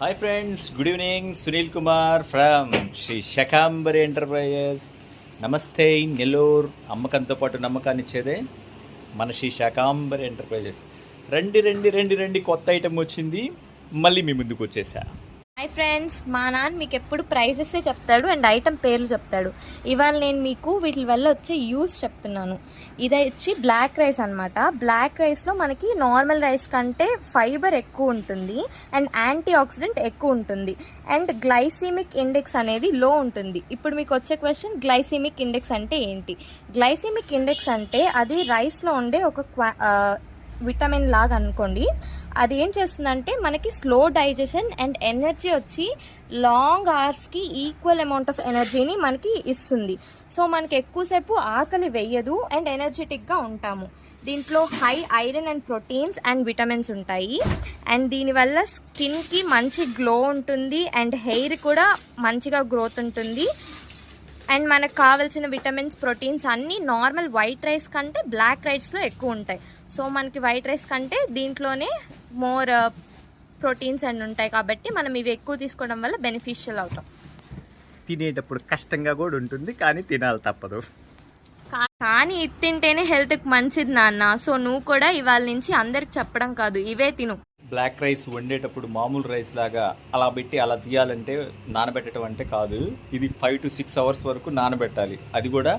Hi friends, good evening. Sunil Kumar from Shri Shakambari enterprises. నమస్తే. నెల్లూరు అమ్మకంతో పాటు నమ్మకాన్ని ఇచ్చేదే మన శ్రీ శాకాంబరి ఎంటర్ప్రైజెస్. రండి రండి రండి రండి, కొత్త ఐటెం వచ్చింది, మళ్ళీ మీ ముందుకు వచ్చేసా. హాయ్ ఫ్రెండ్స్, మా నాన్న మీకు ఎప్పుడు ప్రైజెస్ చెప్తాడు అండ్ ఐటమ్ పేర్లు చెప్తాడు. ఇవాళ నేను మీకు వీటి వల్ల వచ్చే యూస్ చెప్తున్నాను. ఇది వచ్చి బ్లాక్ రైస్ అనమాట. బ్లాక్ రైస్లో మనకి నార్మల్ రైస్ కంటే ఫైబర్ ఎక్కువ ఉంటుంది అండ్ యాంటీ ఆక్సిడెంట్ ఎక్కువ ఉంటుంది అండ్ గ్లైసెమిక్ ఇండెక్స్ అనేది లో ఉంటుంది. ఇప్పుడు మీకు వచ్చే క్వశ్చన్, గ్లైసెమిక్ ఇండెక్స్ అంటే ఏంటి? గ్లైసెమిక్ ఇండెక్స్ అంటే అది రైస్లో ఉండే ఒక విటమిన్ లాగా అనుకోండి. అది ఏం చేస్తుందంటే మనకి స్లో డైజెషన్ అండ్ ఎనర్జీ వచ్చి లాంగ్ అవర్స్కి ఈక్వల్ అమౌంట్ ఆఫ్ ఎనర్జీని మనకి ఇస్తుంది. సో మనకి ఎక్కువసేపు ఆకలి వేయదు అండ్ ఎనర్జెటిక్గా ఉంటాము. దీంట్లో high iron and proteins and vitamins ఉంటాయి అండ్ దీనివల్ల స్కిన్కి మంచి గ్లో ఉంటుంది అండ్ హెయిర్ కూడా మంచిగా గ్రోత్ ఉంటుంది. అండ్ మనకు కావాల్సిన విటమిన్స్, ప్రోటీన్స్ అన్నీ నార్మల్ వైట్ రైస్ కంటే బ్లాక్ రైస్లో ఎక్కువ ఉంటాయి. సో మనకి వైట్ రైస్ కంటే దీంట్లోనే మోర్ ప్రోటీన్స్ అన్నీ ఉంటాయి కాబట్టి మనం ఇవి ఎక్కువ తీసుకోవడం వల్ల బెనిఫిషియల్ అవుతాం. తినేటప్పుడు కష్టంగా కూడా ఉంటుంది, కానీ తినాలి తప్పదు. కానీ ఇది తింటేనే హెల్త్కి మంచిది నాన్న. సో నువ్వు కూడా ఇవాళ నుంచి అందరికి చెప్పడం కాదు, ఇవే తిను. బ్లాక్ రైస్ వండేటప్పుడు మామూలు రైస్ లాగా అలా పెట్టి అలా తీయాలంటే నానబెట్టడం అంటే కాదు. ఇది 5 to 6 hours వరకు నానబెట్టాలి. అది కూడా